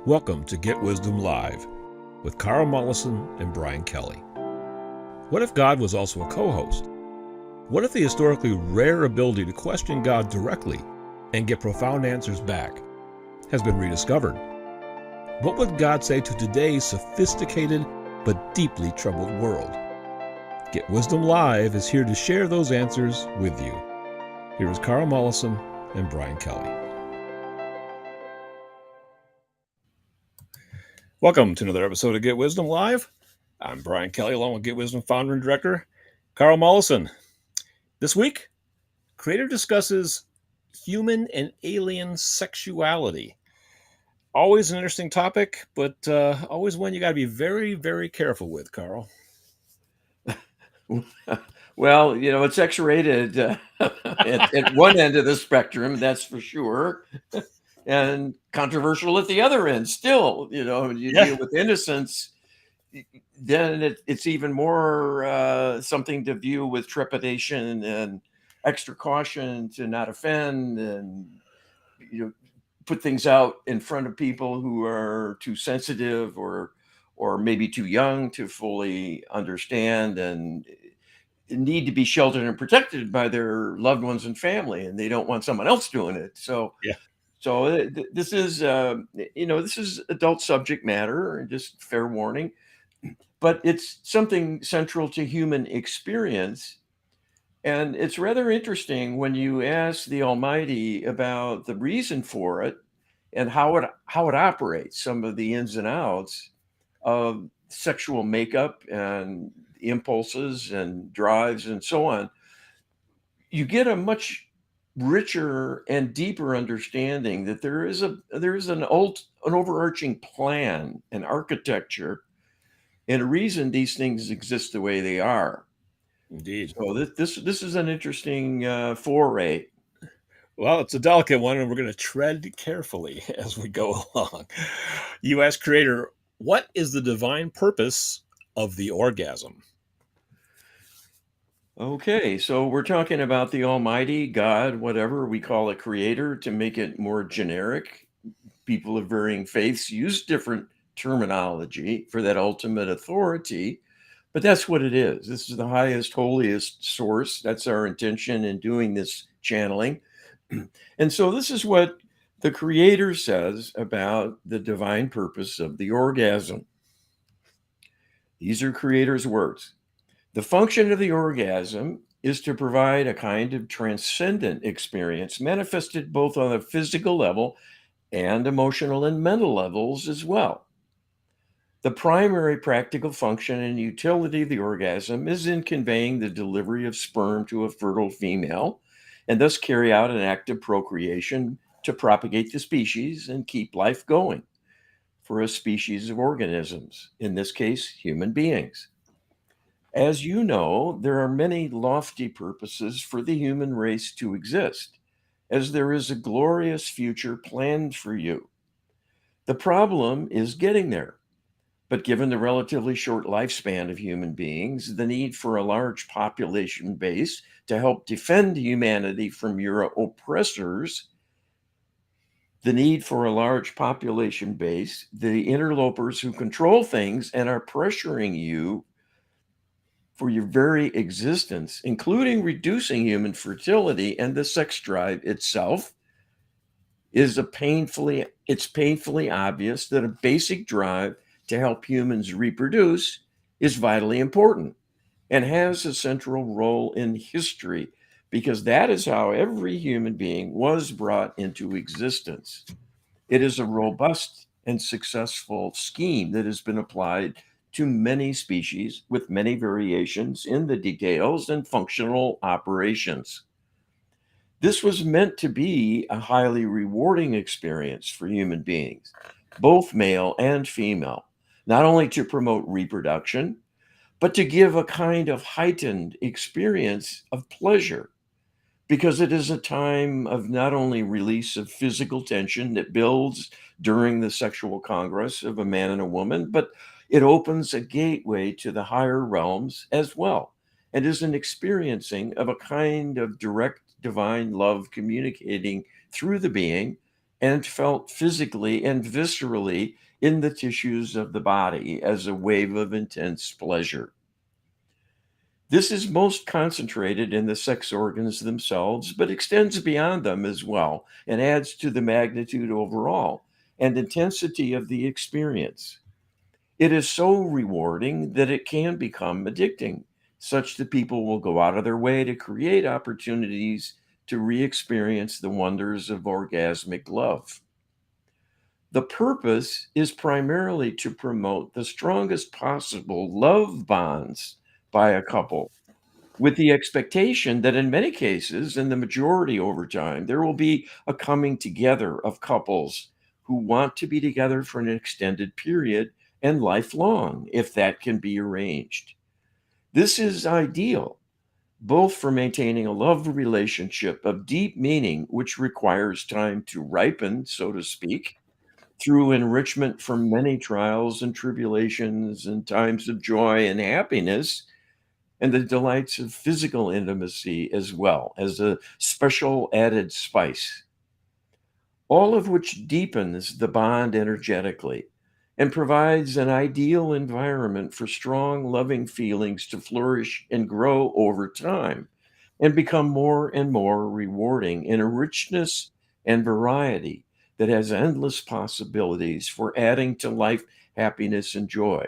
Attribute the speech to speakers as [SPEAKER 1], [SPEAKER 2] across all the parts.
[SPEAKER 1] Welcome to Get Wisdom Live with Carl Mollison and Brian Kelly. What if God was also a co-host? What if the historically rare ability to question God directly and get profound answers back has been rediscovered? What would God say to today's sophisticated but deeply troubled world? Get Wisdom Live is here to share those answers with you. Here is Carl Mollison and Brian Kelly. Welcome to another episode of Get Wisdom Live. I'm Brian Kelly, along with Get Wisdom founder and director, Carl Mollison. This week, Creator discusses human and alien sexuality. Always an interesting topic, but always one you got to be very, very careful with, Carl.
[SPEAKER 2] Well, it's X-rated at one end of the spectrum, that's for sure, and controversial at the other end. Still, you deal with innocence, then it's even more something to view with trepidation and extra caution to not offend, and put things out in front of people who are too sensitive or maybe too young to fully understand and need to be sheltered and protected by their loved ones and family, and they don't want someone else doing it. So this is this is adult subject matter, and just fair warning, but it's something central to human experience. And it's rather interesting when you ask the Almighty about the reason for it and how it operates, some of the ins and outs of sexual makeup and impulses and drives and so on. You get a much richer and deeper understanding that there is an overarching plan, an architecture, and a reason these things exist the way they are.
[SPEAKER 1] Indeed.
[SPEAKER 2] So this is an interesting foray.
[SPEAKER 1] Well, it's a delicate one, and we're going to tread carefully as we go along. You ask Creator, what is the divine purpose of the orgasm?
[SPEAKER 2] Okay, so we're talking about the Almighty, God, whatever we call it, Creator, to make it more generic. People of varying faiths use different terminology for that ultimate authority, but that's what it is. This is the highest, holiest source. That's our intention in doing this channeling. And so this is what the Creator says about the divine purpose of the orgasm. These are Creator's words. The function of the orgasm is to provide a kind of transcendent experience manifested both on a physical level and emotional and mental levels as well. The primary practical function and utility of the orgasm is in conveying the delivery of sperm to a fertile female, and thus carry out an act of procreation to propagate the species and keep life going for a species of organisms, in this case, human beings. As you know, there are many lofty purposes for the human race to exist, as there is a glorious future planned for you. The problem is getting there. But given the relatively short lifespan of human beings, the need for a large population base to help defend humanity from your oppressors, the need for a large population base, the interlopers who control things and are pressuring you for your very existence, including reducing human fertility and the sex drive itself, is it's painfully obvious that a basic drive to help humans reproduce is vitally important and has a central role in history, because that is how every human being was brought into existence. It is a robust and successful scheme that has been applied to many species with many variations in the details and functional operations. This was meant to be a highly rewarding experience for human beings, both male and female, not only to promote reproduction, but to give a kind of heightened experience of pleasure, because it is a time of not only release of physical tension that builds during the sexual congress of a man and a woman, but it opens a gateway to the higher realms as well, and is an experiencing of a kind of direct divine love communicating through the being and felt physically and viscerally in the tissues of the body as a wave of intense pleasure. This is most concentrated in the sex organs themselves, but extends beyond them as well and adds to the magnitude overall and intensity of the experience. It is so rewarding that it can become addicting, such that people will go out of their way to create opportunities to re experience the wonders of orgasmic love. The purpose is primarily to promote the strongest possible love bonds by a couple, with the expectation that in many cases, in the majority over time, there will be a coming together of couples who want to be together for an extended period and lifelong, if that can be arranged. This is ideal, both for maintaining a love relationship of deep meaning, which requires time to ripen, so to speak, through enrichment from many trials and tribulations and times of joy and happiness, and the delights of physical intimacy as well as a special added spice, all of which deepens the bond energetically and provides an ideal environment for strong, loving feelings to flourish and grow over time and become more and more rewarding in a richness and variety that has endless possibilities for adding to life happiness and joy.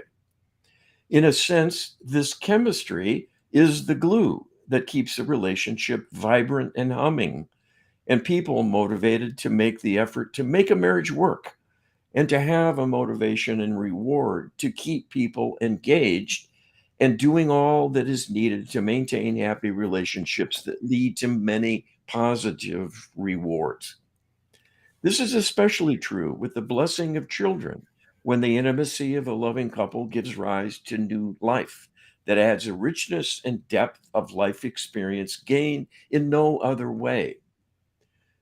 [SPEAKER 2] In a sense, this chemistry is the glue that keeps a relationship vibrant and humming, and people motivated to make the effort to make a marriage work and to have a motivation and reward to keep people engaged and doing all that is needed to maintain happy relationships that lead to many positive rewards. This is especially true with the blessing of children, when the intimacy of a loving couple gives rise to new life that adds a richness and depth of life experience gained in no other way.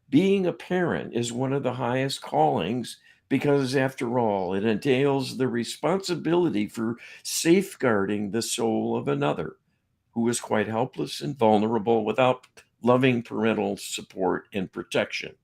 [SPEAKER 2] Being a parent is one of the highest callings because, after all, it entails the responsibility for safeguarding the soul of another who is quite helpless and vulnerable without loving parental support and protection.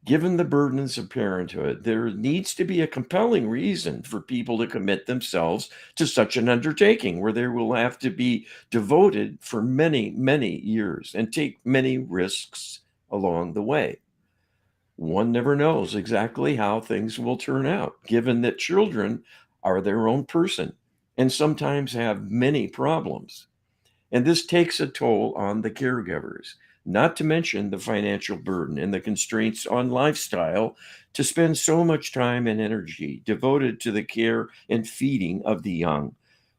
[SPEAKER 2] Given the burdens of parenthood, there needs to be a compelling reason for people to commit themselves to such an undertaking where they will have to be devoted for many, many years and take many risks along the way. One never knows exactly how things will turn out, given that children are their own person and sometimes have many problems. And this takes a toll on the caregivers, not to mention the financial burden and the constraints on lifestyle to spend so much time and energy devoted to the care and feeding of the young,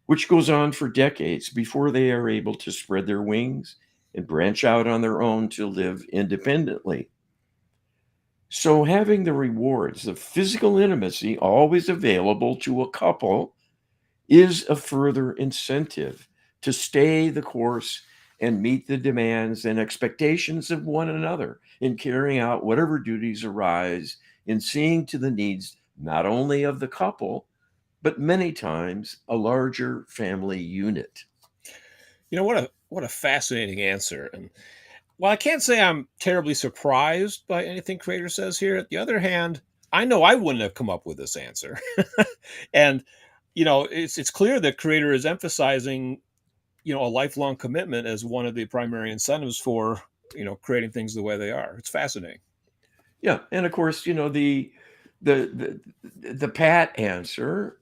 [SPEAKER 2] which goes on for decades before they are able to spread their wings and branch out on their own to live independently. So, having the rewards of physical intimacy always available to a couple is a further incentive to stay the course and meet the demands and expectations of one another in carrying out whatever duties arise in seeing to the needs not only of the couple, but many times a larger family unit.
[SPEAKER 1] What a fascinating answer. And while I can't say I'm terribly surprised by anything Creator says here, at the other hand, I know I wouldn't have come up with this answer. And it's clear that Creator is emphasizing, a lifelong commitment as one of the primary incentives for, creating things the way they are. It's fascinating.
[SPEAKER 2] Yeah, and of course, the the pat answer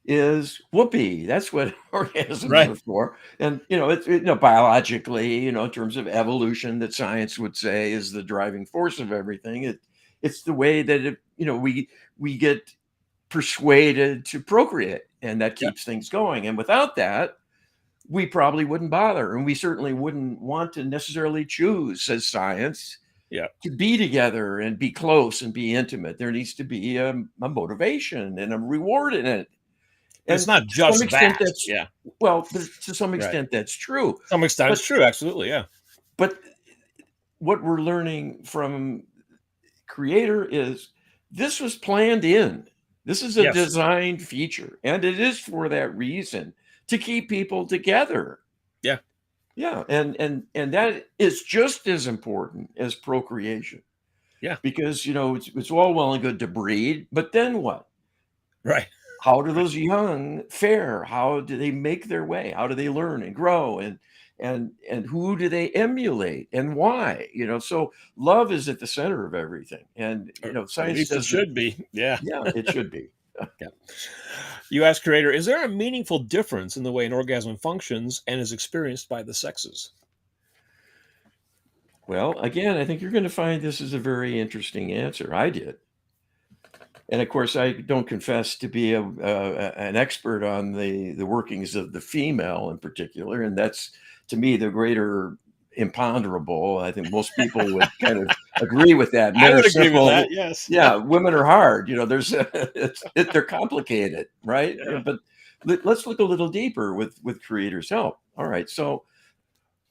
[SPEAKER 2] is whoopee. That's what orgasms
[SPEAKER 1] Right.
[SPEAKER 2] are for. And biologically, in terms of evolution, that science would say is the driving force of everything. It's the way that we get persuaded to procreate, and that
[SPEAKER 1] Yeah.
[SPEAKER 2] keeps things going. And without that, we probably wouldn't bother, and we certainly wouldn't want to necessarily choose, says science,
[SPEAKER 1] Yeah.
[SPEAKER 2] to be together and be close and be intimate. There needs to be a motivation and a reward in it.
[SPEAKER 1] And it's
[SPEAKER 2] And
[SPEAKER 1] not
[SPEAKER 2] to some
[SPEAKER 1] just
[SPEAKER 2] extent,
[SPEAKER 1] that.
[SPEAKER 2] that's
[SPEAKER 1] Yeah.
[SPEAKER 2] to some
[SPEAKER 1] Right.
[SPEAKER 2] extent, that's true.
[SPEAKER 1] To some extent,
[SPEAKER 2] But
[SPEAKER 1] it's true. Absolutely. Yeah.
[SPEAKER 2] but what we're learning from Creator is this was planned in. This is a
[SPEAKER 1] Yes.
[SPEAKER 2] designed feature, and it is for that reason to keep people together.
[SPEAKER 1] Yeah.
[SPEAKER 2] Yeah, and that is just as important as procreation.
[SPEAKER 1] Yeah.
[SPEAKER 2] because, it's all well and good to breed, but then what?
[SPEAKER 1] Right.
[SPEAKER 2] How do
[SPEAKER 1] Right.
[SPEAKER 2] those young fare? How do they make their way? How do they learn and grow? And who do they emulate and why? So love is at the center of everything. And
[SPEAKER 1] Or at
[SPEAKER 2] science
[SPEAKER 1] least it
[SPEAKER 2] doesn't.
[SPEAKER 1] should be. Yeah.
[SPEAKER 2] Yeah, it should be.
[SPEAKER 1] Yeah. You ask creator, is there a meaningful difference in the way an orgasm functions and is experienced by the sexes?
[SPEAKER 2] Well, again, I think you're going to find this is a very interesting answer. I did. And of course, I don't confess to be an expert on the workings of the female in particular, and that's to me the greater imponderable. I think most people would kind of agree with that.
[SPEAKER 1] I
[SPEAKER 2] Men are
[SPEAKER 1] would agree with that.
[SPEAKER 2] simple.
[SPEAKER 1] Yes.
[SPEAKER 2] Yeah, women are hard. There's they're complicated, right?
[SPEAKER 1] Yeah.
[SPEAKER 2] But let's look a little deeper with creator's help. All right, so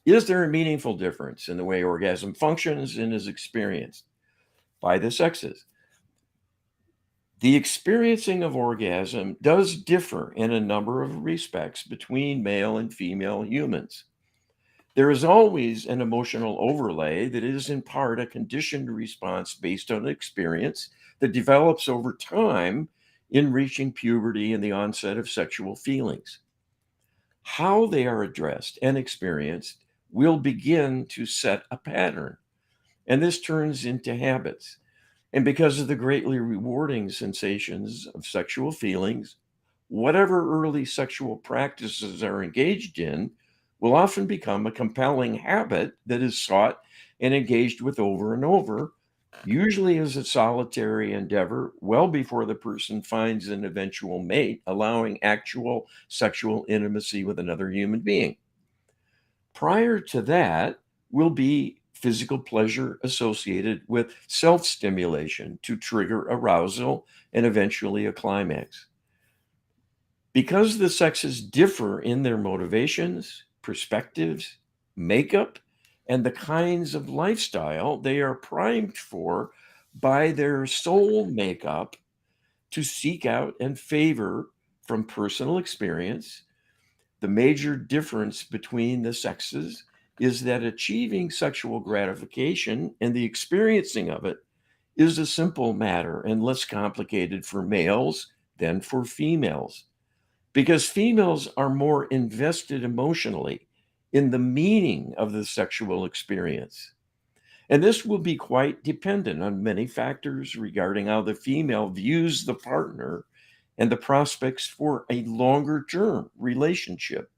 [SPEAKER 2] is there a meaningful difference in the way orgasm functions and is experienced by the sexes? The experiencing of orgasm does differ in a number of respects between male and female humans. There is always an emotional overlay that is in part a conditioned response based on experience that develops over time in reaching puberty and the onset of sexual feelings. How they are addressed and experienced will begin to set a pattern, and this turns into habits. And because of the greatly rewarding sensations of sexual feelings, whatever early sexual practices are engaged in will often become a compelling habit that is sought and engaged with over and over, usually as a solitary endeavor, well before the person finds an eventual mate, allowing actual sexual intimacy with another human being. Prior to that will be physical pleasure associated with self stimulation to trigger arousal and eventually a climax. Because the sexes differ in their motivations, perspectives, makeup, and the kinds of lifestyle they are primed for by their soul makeup to seek out and favor from personal experience. The major difference between the sexes is that achieving sexual gratification and the experiencing of it is a simple matter and less complicated for males than for females, because females are more invested emotionally in the meaning of the sexual experience. And this will be quite dependent on many factors regarding how the female views the partner and the prospects for a longer term relationship.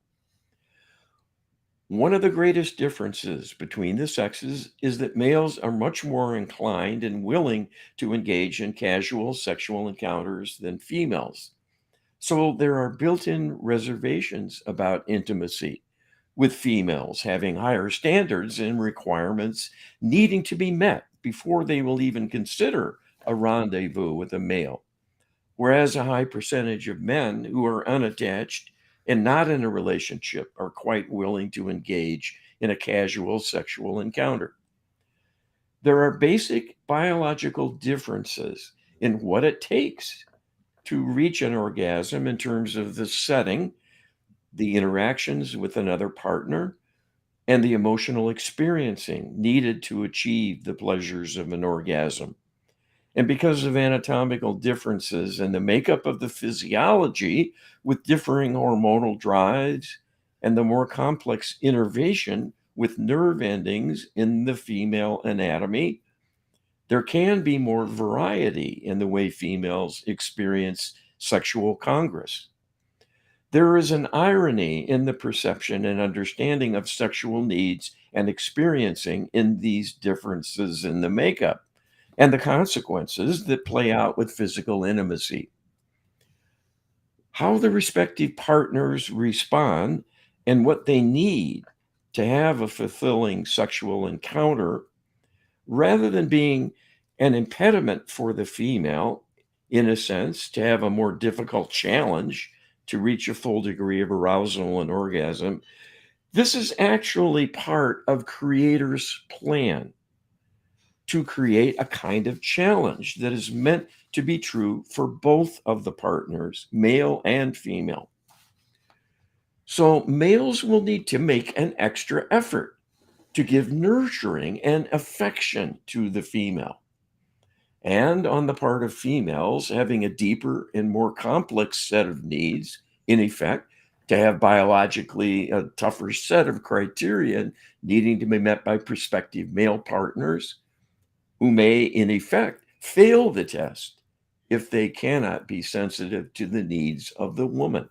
[SPEAKER 2] One of the greatest differences between the sexes is that males are much more inclined and willing to engage in casual sexual encounters than females. So there are built in reservations about intimacy, with females having higher standards and requirements needing to be met before they will even consider a rendezvous with a male, whereas a high percentage of men who are unattached and not in a relationship are quite willing to engage in a casual sexual encounter. There are basic biological differences in what it takes to reach an orgasm in terms of the setting, the interactions with another partner, and the emotional experiencing needed to achieve the pleasures of an orgasm. And because of anatomical differences in the makeup of the physiology with differing hormonal drives and the more complex innervation with nerve endings in the female anatomy, there can be more variety in the way females experience sexual congress. There is an irony in the perception and understanding of sexual needs and experiencing in these differences in the makeup and the consequences that play out with physical intimacy. How the respective partners respond and what they need to have a fulfilling sexual encounter, rather than being an impediment for the female, in a sense, to have a more difficult challenge to reach a full degree of arousal and orgasm. This is actually part of Creator's plan to create a kind of challenge that is meant to be true for both of the partners, male and female. So, males will need to make an extra effort to give nurturing and affection to the female. and on the part of females having a deeper and more complex set of needs, in effect, to have biologically a tougher set of criteria needing to be met by prospective male partners who may, in effect, fail the test if they cannot be sensitive to the needs of the woman.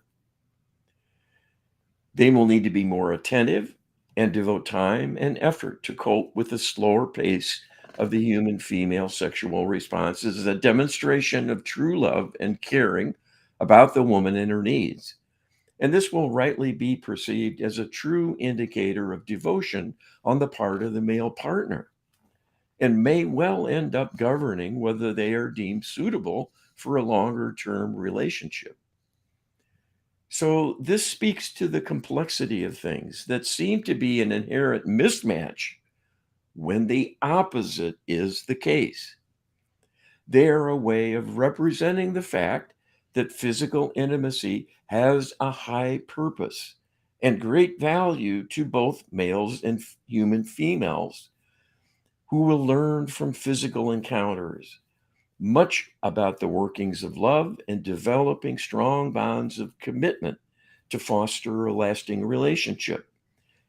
[SPEAKER 2] They will need to be more attentive and devote time and effort to cope with the slower pace of the human female sexual responses as a demonstration of true love and caring about the woman and her needs. And this will rightly be perceived as a true indicator of devotion on the part of the male partner and may well end up governing whether they are deemed suitable for a longer term relationship. So, this speaks to the complexity of things that seem to be an inherent mismatch when the opposite is the case. They are a way of representing the fact that physical intimacy has a high purpose and great value to both males and human females who will learn from physical encounters much about the workings of love and developing strong bonds of commitment to foster a lasting relationship,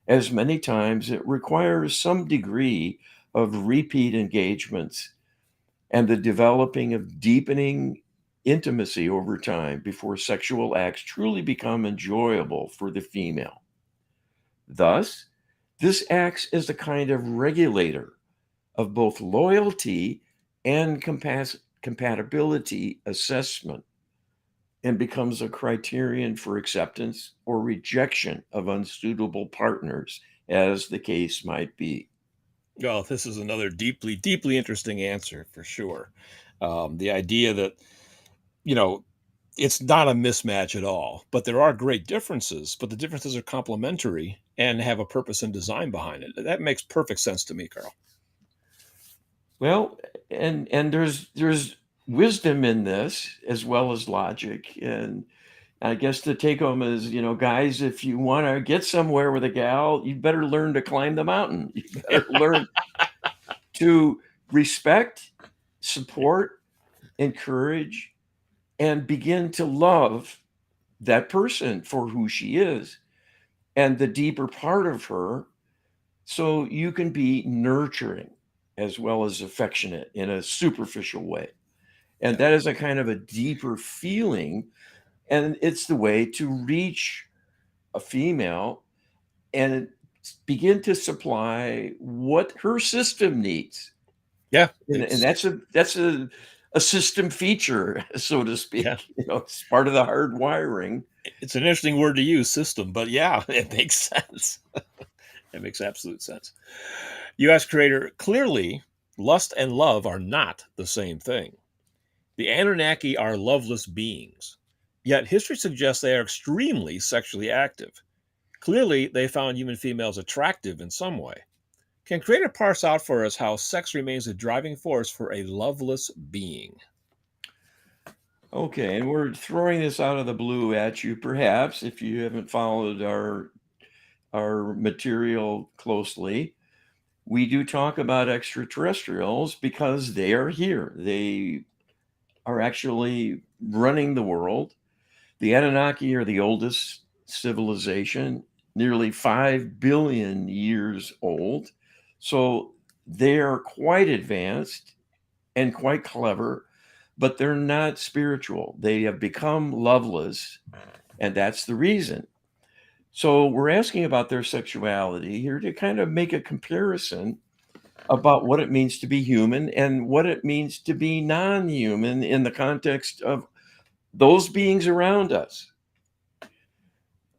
[SPEAKER 2] as many times it requires some degree of repeat engagements and the developing of deepening intimacy over time before sexual acts truly become enjoyable for the female. Thus, this acts as a kind of regulator of both loyalty and compatibility assessment and becomes a criterion for acceptance or rejection of unsuitable partners, as the case might be.
[SPEAKER 1] Well, this is another deeply, deeply interesting answer for sure. The idea that, you know, it's not a mismatch at all, but there are great differences, but the differences are complementary and have a purpose and design behind it. That makes perfect sense to me, Carl.
[SPEAKER 2] Well, and there's wisdom in this as well as logic. And I guess the take home is, guys, if you want to get somewhere with a gal, you better learn to climb the mountain. You better learn to respect, support, encourage, and begin to love that person for who she is and the deeper part of her, so you can be nurturing as well as affectionate in a superficial way. And
[SPEAKER 1] Yeah.
[SPEAKER 2] that is a kind of a deeper feeling. And it's the way to reach a female and begin to supply what her system needs.
[SPEAKER 1] Yeah.
[SPEAKER 2] And that's a system feature, so to
[SPEAKER 1] Yeah.
[SPEAKER 2] speak. It's part of the hard wiring.
[SPEAKER 1] It's an interesting word to use, system, but yeah, it makes sense. It makes absolute sense. You ask creator, clearly, lust and love are not the same thing. The Anunnaki are loveless beings, yet history suggests they are extremely sexually active. Clearly, they found human females attractive in some way. Can creator parse out for us how sex remains a driving force for a loveless being?
[SPEAKER 2] Okay, and we're throwing this out of the blue at you, perhaps, if you haven't followed our material closely. We do talk about extraterrestrials because they are here. They are actually running the world. The Anunnaki are the oldest civilization, nearly 5 billion years old. So they are quite advanced and quite clever, but they're not spiritual. They have become loveless, and that's the reason. So we're asking about their sexuality here to kind of make a comparison about what it means to be human and what it means to be non-human in the context of those beings around us.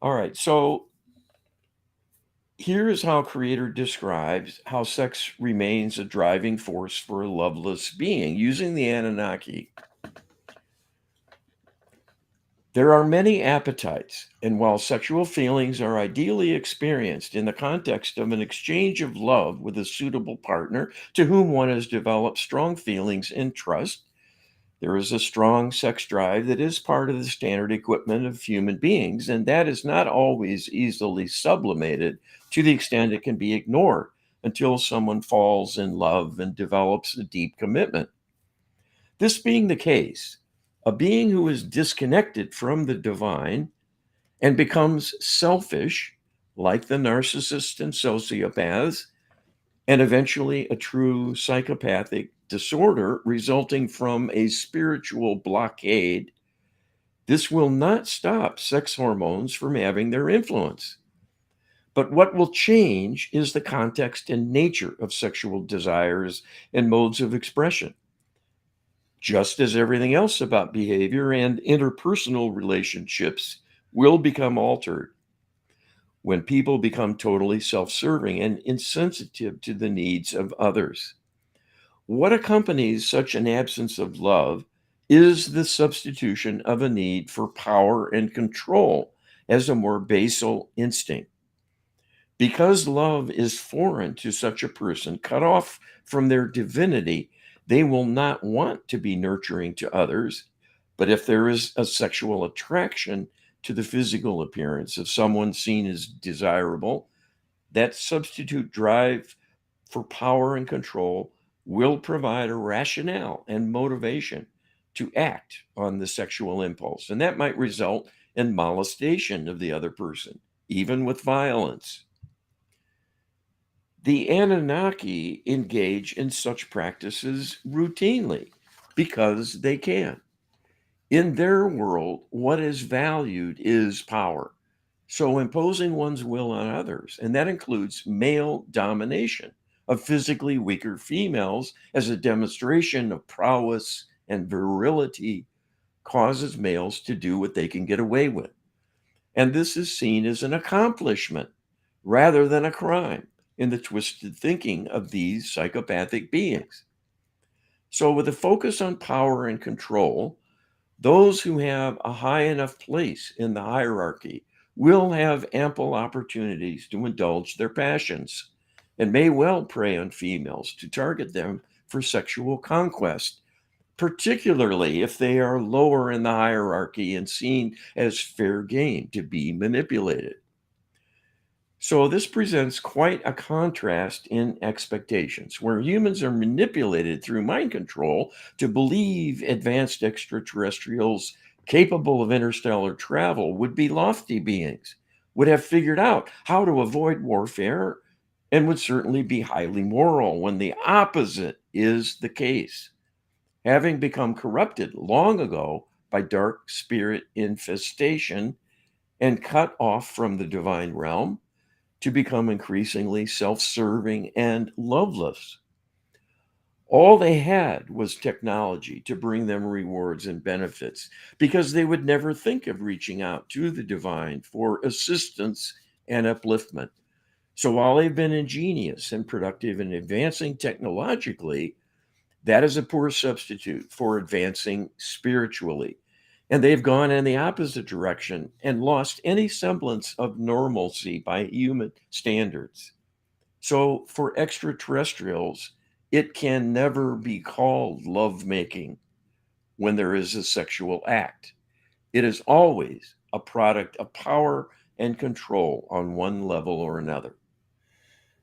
[SPEAKER 2] All right, so here is how creator describes how sex remains a driving force for a loveless being using the Anunnaki. There are many appetites, and while sexual feelings are ideally experienced in the context of an exchange of love with a suitable partner to whom one has developed strong feelings and trust, there is a strong sex drive that is part of the standard equipment of human beings, and that is not always easily sublimated to the extent it can be ignored until someone falls in love and develops a deep commitment. This being the case, a being who is disconnected from the divine and becomes selfish, like the narcissists and sociopaths, and eventually a true psychopathic disorder resulting from a spiritual blockade, this will not stop sex hormones from having their influence. But what will change is the context and nature of sexual desires and modes of expression. Just as everything else about behavior and interpersonal relationships will become altered when people become totally self serving and insensitive to the needs of others. What accompanies such an absence of love is the substitution of a need for power and control as a more basal instinct. Because love is foreign to such a person, cut off from their divinity, they will not want to be nurturing to others. But if there is a sexual attraction to the physical appearance of someone seen as desirable, that substitute drive for power and control will provide a rationale and motivation to act on the sexual impulse. And that might result in molestation of the other person, even with violence. The Anunnaki engage in such practices routinely because they can. In their world, what is valued is power. So imposing one's will on others, and that includes male domination of physically weaker females as a demonstration of prowess and virility, causes males to do what they can get away with. And this is seen as an accomplishment rather than a crime in the twisted thinking of these psychopathic beings. So, with a focus on power and control, those who have a high enough place in the hierarchy will have ample opportunities to indulge their passions and may well prey on females to target them for sexual conquest, particularly if they are lower in the hierarchy and seen as fair game to be manipulated. So, this presents quite a contrast in expectations, where humans are manipulated through mind control to believe advanced extraterrestrials capable of interstellar travel would be lofty beings, would have figured out how to avoid warfare, and would certainly be highly moral, when the opposite is the case. Having become corrupted long ago by dark spirit infestation and cut off from the divine realm, to become increasingly self serving and loveless. All they had was technology to bring them rewards and benefits because they would never think of reaching out to the divine for assistance and upliftment. So while they've been ingenious and productive in advancing technologically, that is a poor substitute for advancing spiritually. And they've gone in the opposite direction and lost any semblance of normalcy by human standards. So for extraterrestrials, it can never be called lovemaking when there is a sexual act. It is always a product of power and control on one level or another.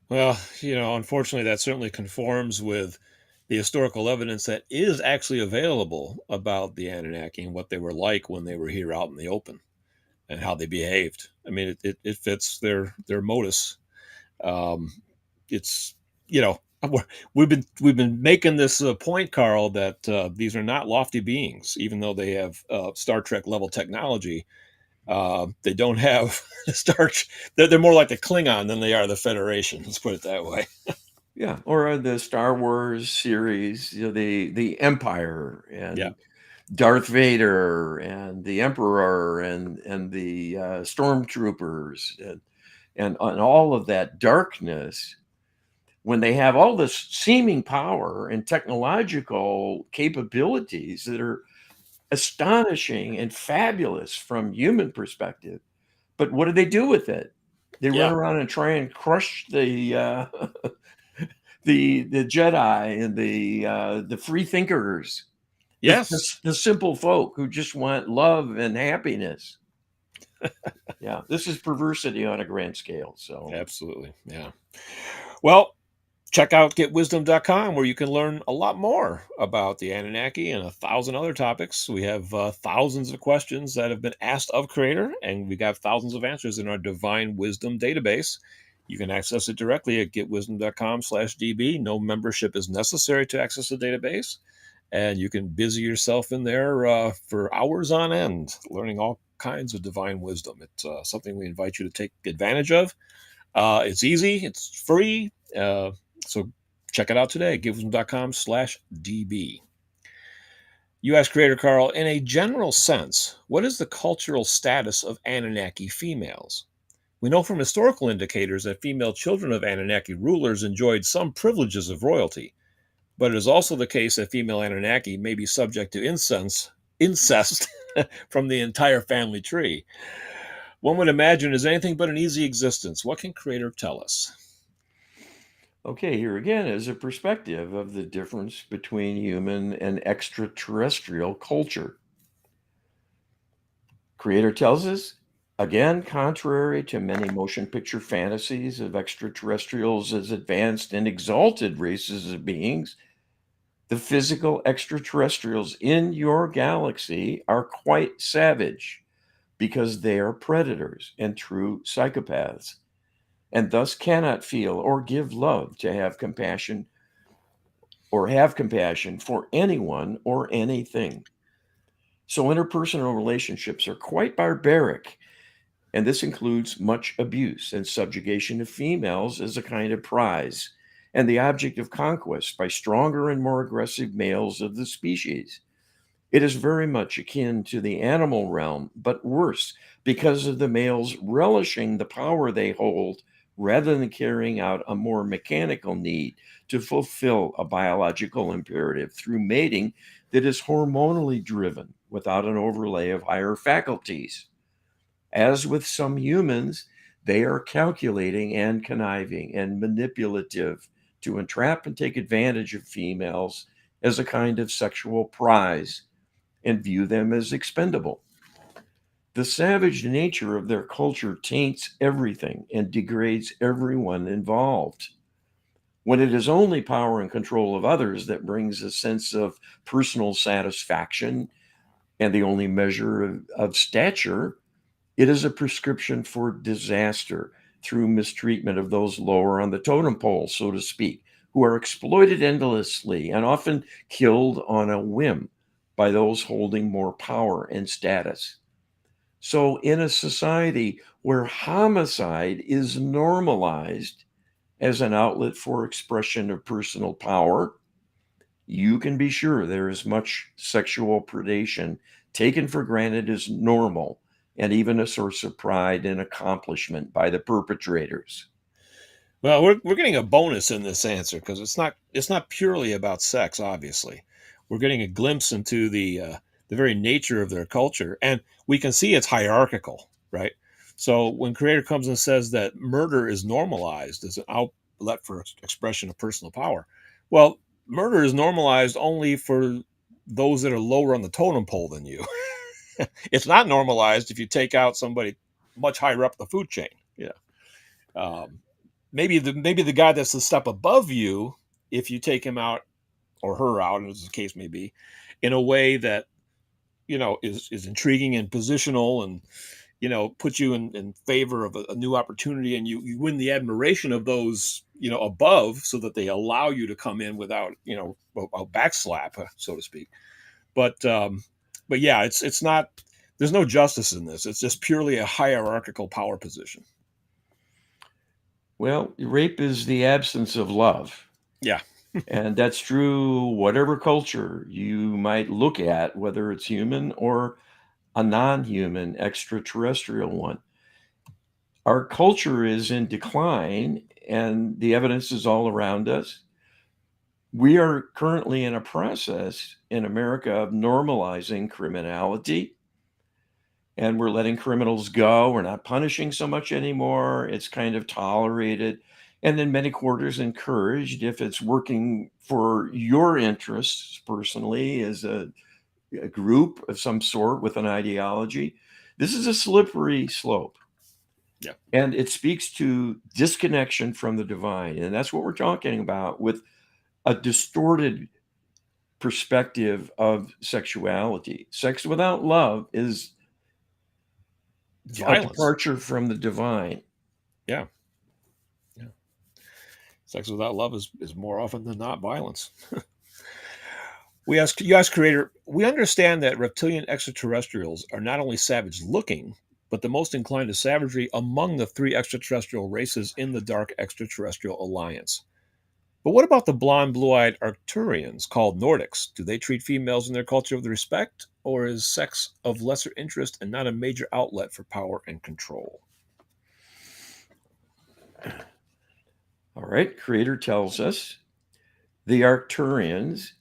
[SPEAKER 1] Well, unfortunately, that certainly conforms with the historical evidence that is actually available about the Anunnaki and what they were like when they were here out in the open and how they behaved. I mean, it fits their modus. Um, it's you know we've been making this point, Carl, that these are not lofty beings, even though they have Star Trek level technology. They don't have Star. They're more like the Klingon than they are the Federation. Let's put it that way.
[SPEAKER 2] Yeah, or the Star Wars series, the Empire
[SPEAKER 1] Yeah.
[SPEAKER 2] and Darth Vader and the Emperor and the stormtroopers and all of that darkness, when they have all this seeming power and technological capabilities that are astonishing and fabulous from human perspective. But what do they do with it? They run
[SPEAKER 1] Yeah.
[SPEAKER 2] around and try and crush the the Jedi and the free thinkers,
[SPEAKER 1] Yes.
[SPEAKER 2] the simple folk who just want love and happiness. Yeah, this is perversity on a grand scale. So
[SPEAKER 1] Absolutely. Yeah. Well, check out getwisdom.com where you can learn a lot more about the Anunnaki and 1,000 other topics. We have thousands of questions that have been asked of Creator, and we got thousands of answers in our Divine Wisdom database. You can access it directly at getwisdom.com/db. No membership is necessary to access the database, and you can busy yourself in there for hours on end, learning all kinds of divine wisdom. It's something we invite you to take advantage of. It's easy, it's free. So check it out today, givewisdom.com/db. You asked Creator Carl, in a general sense, what is the cultural status of Anunnaki females? We know from historical indicators that female children of Anunnaki rulers enjoyed some privileges of royalty, but it is also the case that female Anunnaki may be subject to incest from the entire family tree. One would imagine is anything but an easy existence. What can Creator tell us?
[SPEAKER 2] Okay, here again is a perspective of the difference between human and extraterrestrial culture. Creator tells us, again, contrary to many motion picture fantasies of extraterrestrials as advanced and exalted races of beings, the physical extraterrestrials in your galaxy are quite savage because they are predators and true psychopaths, and thus cannot feel or give love to have compassion for anyone or anything. So interpersonal relationships are quite barbaric, and this includes much abuse and subjugation of females as a kind of prize and the object of conquest by stronger and more aggressive males of the species. It is very much akin to the animal realm, but worse because of the males relishing the power they hold rather than carrying out a more mechanical need to fulfill a biological imperative through mating that is hormonally driven without an overlay of higher faculties. As with some humans, they are calculating and conniving and manipulative to entrap and take advantage of females as a kind of sexual prize and view them as expendable. The savage nature of their culture taints everything and degrades everyone involved. When it is only power and control of others that brings a sense of personal satisfaction and the only measure of stature, it is a prescription for disaster through mistreatment of those lower on the totem pole, so to speak, who are exploited endlessly and often killed on a whim by those holding more power and status. So, in a society where homicide is normalized as an outlet for expression of personal power, you can be sure there is much sexual predation taken for granted as normal and even a source of pride and accomplishment by the perpetrators.
[SPEAKER 1] Well, we're getting a bonus in this answer because it's not purely about sex. Obviously, we're getting a glimpse into the very nature of their culture, and we can see it's hierarchical, right? So when Creator comes and says that murder is normalized as an outlet for expression of personal power, well, murder is normalized only for those that are lower on the totem pole than you. It's not normalized if you take out somebody much higher up the food chain. Yeah. Um, maybe the guy that's a step above you, if you take him out or her out, as the case may be, in a way that is intriguing and positional, and puts you in favor of a new opportunity, and you win the admiration of those above, so that they allow you to come in without a backslap, so to speak. But yeah, it's not. There's no justice in this. It's just purely a hierarchical power position.
[SPEAKER 2] Well, rape is the absence of love.
[SPEAKER 1] Yeah.
[SPEAKER 2] And that's true whatever culture you might look at, whether it's human or a non human extraterrestrial one. Our culture is in decline, and the evidence is all around us. We are currently in a process in America of normalizing criminality, and we're letting criminals go. We're not punishing so much anymore. It's kind of tolerated. And in many quarters, encouraged if it's working for your interests personally as a group of some sort with an ideology. This is a slippery slope.
[SPEAKER 1] Yeah.
[SPEAKER 2] And it speaks to disconnection from the divine. And that's what we're talking about with a distorted perspective of sexuality. Sex without love is a
[SPEAKER 1] Violence.
[SPEAKER 2] departure from the divine.
[SPEAKER 1] Yeah. Yeah. Sex without love is more often than not violence. You ask Creator, we understand that reptilian extraterrestrials are not only savage looking, but the most inclined to savagery among the three extraterrestrial races in the Dark Extraterrestrial Alliance. But what about the blonde, blue eyed Arcturians called Nordics? Do they treat females in their culture with respect, or is sex of lesser interest and not a major outlet for power and control?
[SPEAKER 2] All right. Creator tells us the Arcturians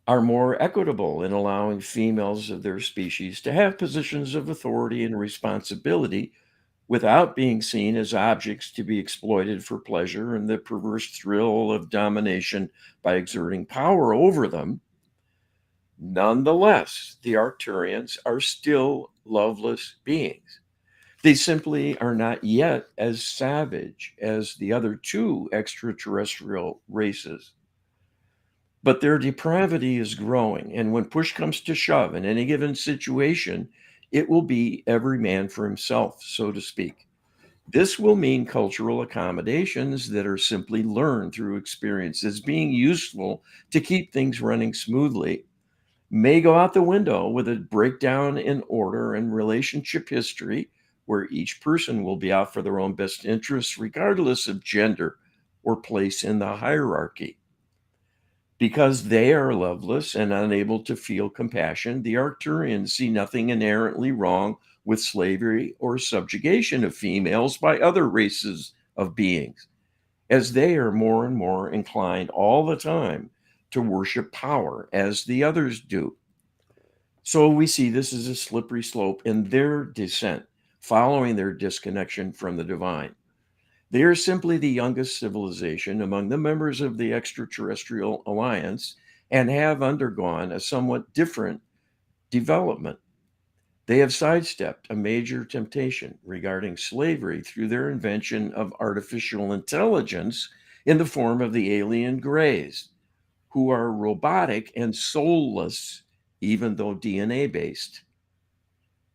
[SPEAKER 2] are more equitable in allowing females of their species to have positions of authority and responsibility without being seen as objects to be exploited for pleasure and the perverse thrill of domination by exerting power over them. Nonetheless, the Arcturians are still loveless beings. They simply are not yet as savage as the other two extraterrestrial races. But their depravity is growing, and when push comes to shove in any given situation, it will be every man for himself, so to speak. This will mean cultural accommodations that are simply learned through experience as being useful to keep things running smoothly may go out the window with a breakdown in order and relationship history where each person will be out for their own best interests, regardless of gender or place in the hierarchy. Because they are loveless and unable to feel compassion, the Arcturians see nothing inherently wrong with slavery or subjugation of females by other races of beings, as they are more and more inclined all the time to worship power as the others do. So we see this as a slippery slope in their descent, following their disconnection from the divine. They are simply the youngest civilization among the members of the Extraterrestrial Alliance and have undergone a somewhat different development. They have sidestepped a major temptation regarding slavery through their invention of artificial intelligence in the form of the alien Greys, who are robotic and soulless, even though DNA based.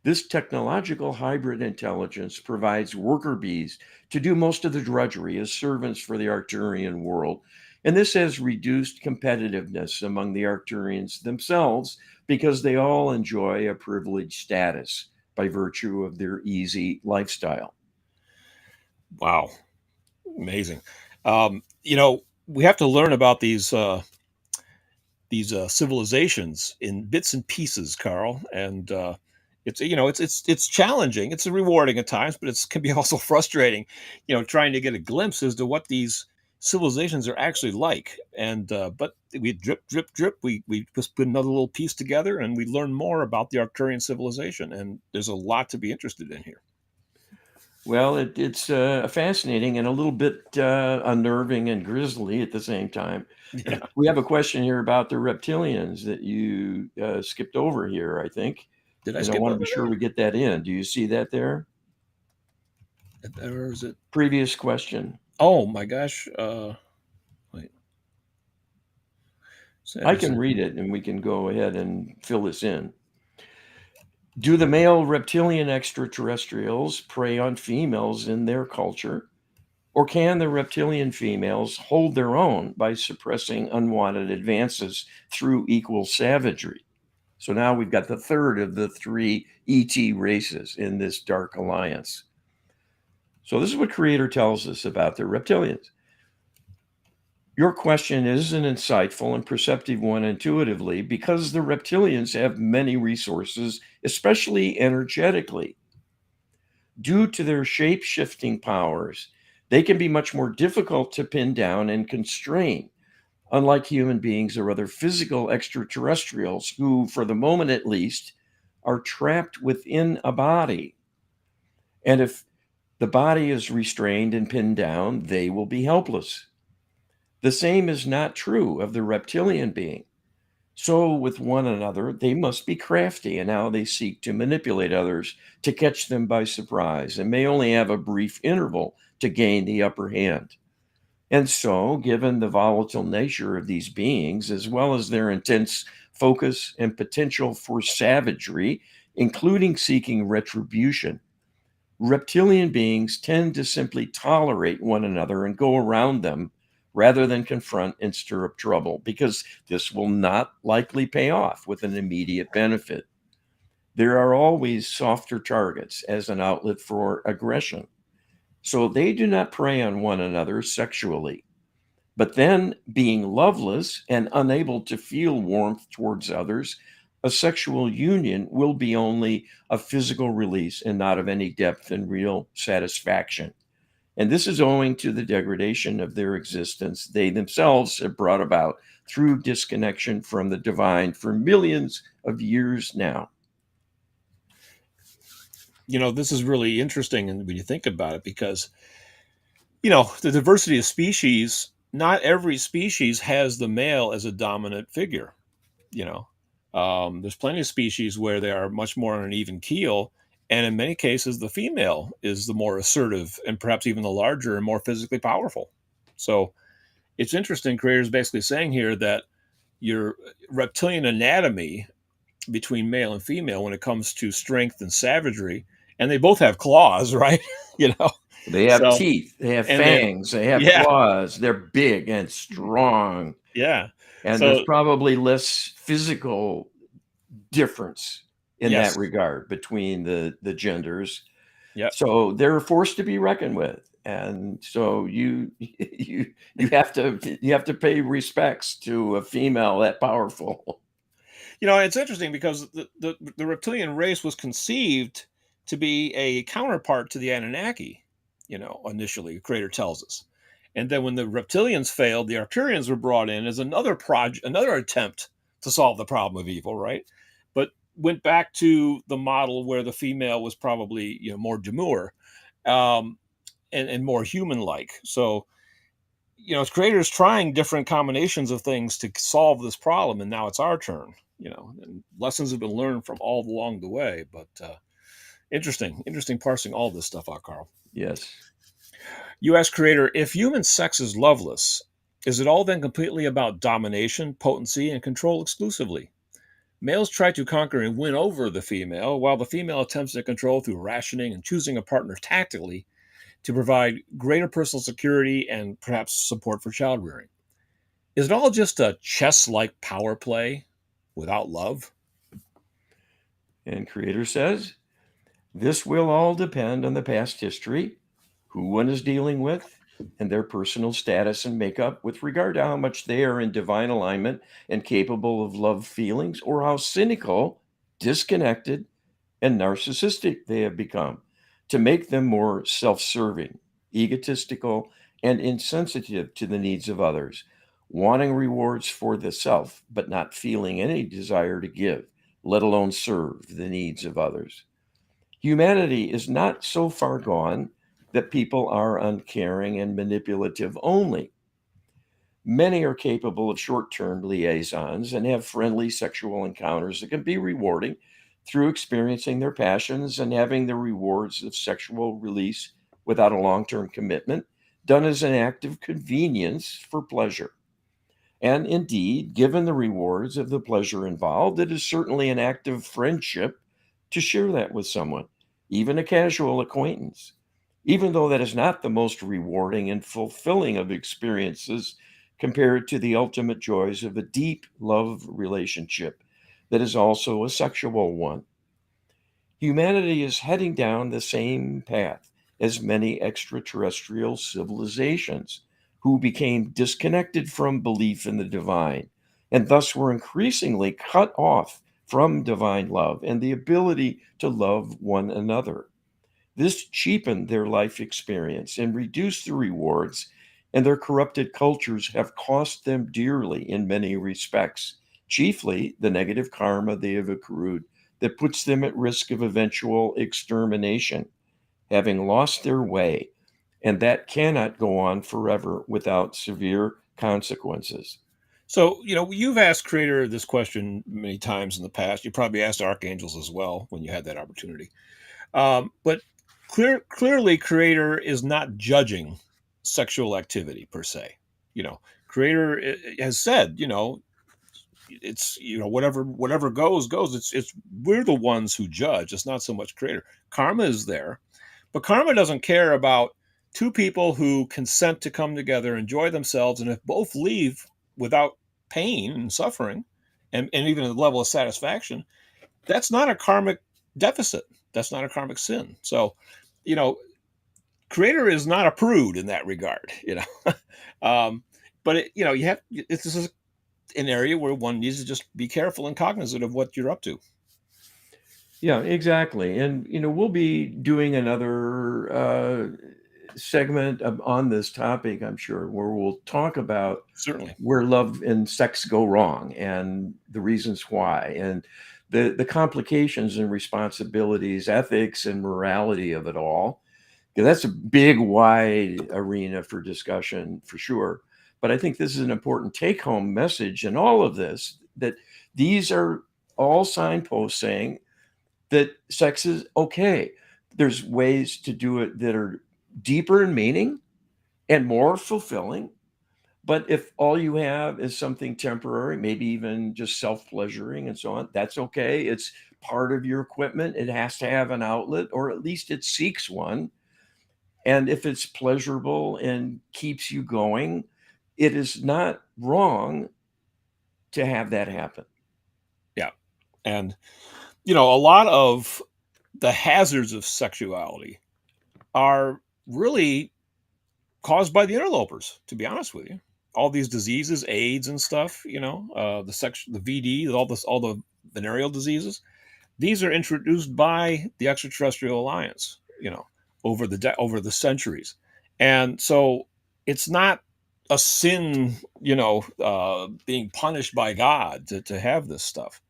[SPEAKER 2] This technological hybrid intelligence provides worker bees to do most of the drudgery as servants for the Arcturian world. And this has reduced competitiveness among the Arcturians themselves because they all enjoy a privileged status by virtue of their easy lifestyle.
[SPEAKER 1] Wow. Amazing. We have to learn about these civilizations in bits and pieces, Carl, and it's challenging. It's rewarding at times, but it can be also frustrating. Trying to get a glimpse as to what these civilizations are actually like. And but we drip, drip, drip. We just put another little piece together, and we learn more about the Arcturian civilization. And there's a lot to be interested in here.
[SPEAKER 2] Well, it's fascinating and a little bit unnerving and grisly at the same time.
[SPEAKER 1] Yeah.
[SPEAKER 2] We have a question here about the reptilians that you skipped over here, I think.
[SPEAKER 1] Did I
[SPEAKER 2] And I
[SPEAKER 1] skip
[SPEAKER 2] want to
[SPEAKER 1] over
[SPEAKER 2] be sure we get that in. Do you see that there?
[SPEAKER 1] there? Or is it?
[SPEAKER 2] Previous question.
[SPEAKER 1] Oh my gosh. Wait.
[SPEAKER 2] I can read it and we can go ahead and fill this in. Do the male reptilian extraterrestrials prey on females in their culture? Or can the reptilian females hold their own by suppressing unwanted advances through equal savagery? So now we've got the third of the three ET races in this dark alliance. So this is what Creator tells us about the reptilians. Your question is an insightful and perceptive one intuitively because the reptilians have many resources, especially energetically. Due to their shape shifting powers, they can be much more difficult to pin down and constrain, unlike human beings or other physical extraterrestrials who, for the moment at least, are trapped within a body. And if the body is restrained and pinned down, they will be helpless. The same is not true of the reptilian being. So, with one another, they must be crafty in how they seek to manipulate others to catch them by surprise and may only have a brief interval to gain the upper hand. And so, given the volatile nature of these beings, as well as their intense focus and potential for savagery, including seeking retribution, reptilian beings tend to simply tolerate one another and go around them rather than confront and stir up trouble, because this will not likely pay off with an immediate benefit. There are always softer targets as an outlet for aggression. So they do not prey on one another sexually. But then, being loveless and unable to feel warmth towards others, a sexual union will be only a physical release and not of any depth and real satisfaction. And this is owing to the degradation of their existence they themselves have brought about through disconnection from the divine for millions of years now.
[SPEAKER 1] This is really interesting and when you think about it, because, the diversity of species, not every species has the male as a dominant figure. you know. There's plenty of species where they are much more on an even keel, and in many cases, the female is the more assertive and perhaps even the larger and more physically powerful. So it's interesting. Creator's basically saying here that your reptilian anatomy between male and female, when it comes to strength and savagery, and they both have claws, right? you know,
[SPEAKER 2] They have
[SPEAKER 1] so
[SPEAKER 2] teeth, they have
[SPEAKER 1] and they,
[SPEAKER 2] fangs, they have
[SPEAKER 1] yeah,
[SPEAKER 2] claws, they're big and strong,
[SPEAKER 1] yeah.
[SPEAKER 2] and there's
[SPEAKER 1] So
[SPEAKER 2] probably less physical difference in that
[SPEAKER 1] yes,
[SPEAKER 2] regard between the genders.
[SPEAKER 1] yep.
[SPEAKER 2] So they're a force to be reckoned with. And so you have to pay respects to a female that powerful.
[SPEAKER 1] It's interesting because the reptilian race was conceived to be a counterpart to the Anunnaki, initially, the creator tells us. And then when the reptilians failed, the Arcturians were brought in as another project, another attempt to solve the problem of evil, right? But went back to the model where the female was probably, more demure, um, and more human-like. So, as creators trying different combinations of things to solve this problem, and now it's our turn. And lessons have been learned from all along the way. But interesting parsing all this stuff out, Carl.
[SPEAKER 2] Yes.
[SPEAKER 1] You ask creator, if human sex is loveless, is it all then completely about domination, potency, and control exclusively? Males try to conquer and win over the female, while the female attempts to control through rationing and choosing a partner tactically to provide greater personal security and perhaps support for child rearing. Is it all just a chess like power play without love?
[SPEAKER 2] And creator says, this will all depend on the past history, who one is dealing with, and their personal status and makeup with regard to how much they are in divine alignment and capable of love feelings, or how cynical, disconnected, and narcissistic they have become to make them more self serving, egotistical, and insensitive to the needs of others, wanting rewards for the self, but not feeling any desire to give, let alone serve the needs of others. Humanity is not so far gone that people are uncaring and manipulative only. Many are capable of short term liaisons and have friendly sexual encounters that can be rewarding through experiencing their passions and having the rewards of sexual release without a long term commitment, done as an act of convenience for pleasure. And indeed, given the rewards of the pleasure involved, it is certainly an act of friendship to share that with someone, even a casual acquaintance, even though that is not the most rewarding and fulfilling of experiences compared to the ultimate joys of a deep love relationship that is also a sexual one. Humanity is heading down the same path as many extraterrestrial civilizations who became disconnected from belief in the divine and thus were increasingly cut off from divine love and the ability to love one another. This cheapened their life experience and reduced the rewards, and their corrupted cultures have cost them dearly in many respects, chiefly the negative karma they have accrued that puts them at risk of eventual extermination, having lost their way, and that cannot go on forever without severe consequences.
[SPEAKER 1] So, you've asked Creator this question many times in the past. You probably asked archangels as well when you had that opportunity. But clearly, Creator is not judging sexual activity per se. You know, Creator has said, it's whatever goes. It's we're the ones who judge. It's not so much Creator. Karma is there, but karma doesn't care about two people who consent to come together, enjoy themselves, and if both leave without pain and suffering, and even a level of satisfaction, that's not a karmic deficit. That's not a karmic sin. So, you know, Creator is not a prude in that regard. But you have this is an area where one needs to just be careful and cognizant of what you're up to.
[SPEAKER 2] Yeah, exactly. And, we'll be doing another segment on this topic, I'm sure, where we'll talk about
[SPEAKER 1] Certainly.
[SPEAKER 2] where love and sex go wrong and the reasons why, and the complications and responsibilities, ethics and morality of it all. 'Cause that's a big, wide arena for discussion for sure. But I think this is an important take-home message in all of this, that these are all signposts saying that sex is okay. There's ways to do it that are deeper in meaning and more fulfilling. But if all you have is something temporary, maybe even just self-pleasuring and so on, that's okay. It's part of your equipment. It has to have an outlet, or at least it seeks one. And if it's pleasurable and keeps you going, it is not wrong to have that happen.
[SPEAKER 1] Yeah. And, a lot of the hazards of sexuality are really caused by the interlopers, to be honest with you. All these diseases, AIDS and stuff, the VD, all the venereal diseases, these are introduced by the Extraterrestrial Alliance, over the centuries. And so it's not a sin, being punished by God to have this stuff.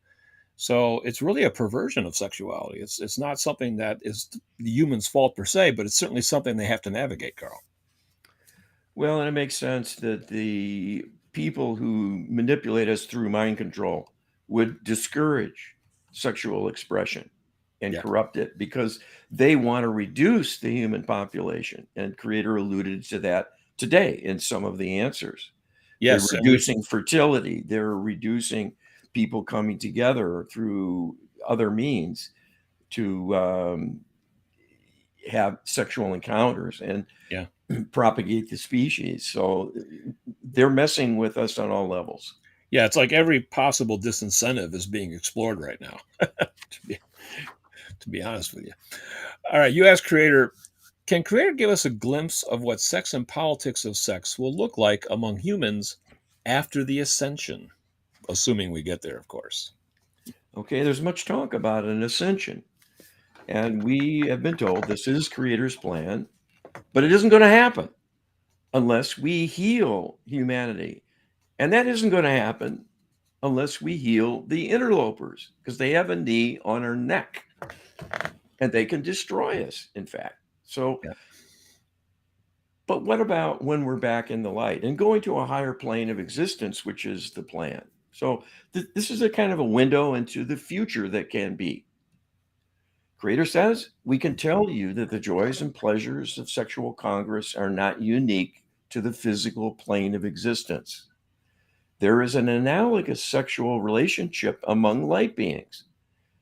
[SPEAKER 1] So it's really a perversion of sexuality. It's not something that is the human's fault per se, but it's certainly something they have to navigate, Carl.
[SPEAKER 2] Well, and it makes sense that the people who manipulate us through mind control would discourage sexual expression and
[SPEAKER 1] Yeah.
[SPEAKER 2] corrupt it because they want to reduce the human population. And Creator alluded to that today in some of the answers. They're
[SPEAKER 1] Yes, and we
[SPEAKER 2] reducing fertility, they're reducing people coming together through other means to have sexual encounters and
[SPEAKER 1] yeah.
[SPEAKER 2] propagate the species. So they're messing with us on all levels.
[SPEAKER 1] Yeah, it's like every possible disincentive is being explored right now, to be to be honest with you. All right, you asked Creator, can Creator give us a glimpse of what sex and politics of sex will look like among humans after the ascension? Assuming we get there, of course.
[SPEAKER 2] Okay, there's much talk about an ascension. And we have been told this is Creator's plan, but it isn't going to happen unless we heal humanity. And that isn't going to happen unless we heal the interlopers because they have a knee on our neck and they can destroy us, in fact. So,
[SPEAKER 1] Yeah.
[SPEAKER 2] but what about when we're back in the light and going to a higher plane of existence, which is the plan? So, this is a kind of a window into the future that can be. Creator says, we can tell you that the joys and pleasures of sexual congress are not unique to the physical plane of existence. There is an analogous sexual relationship among light beings.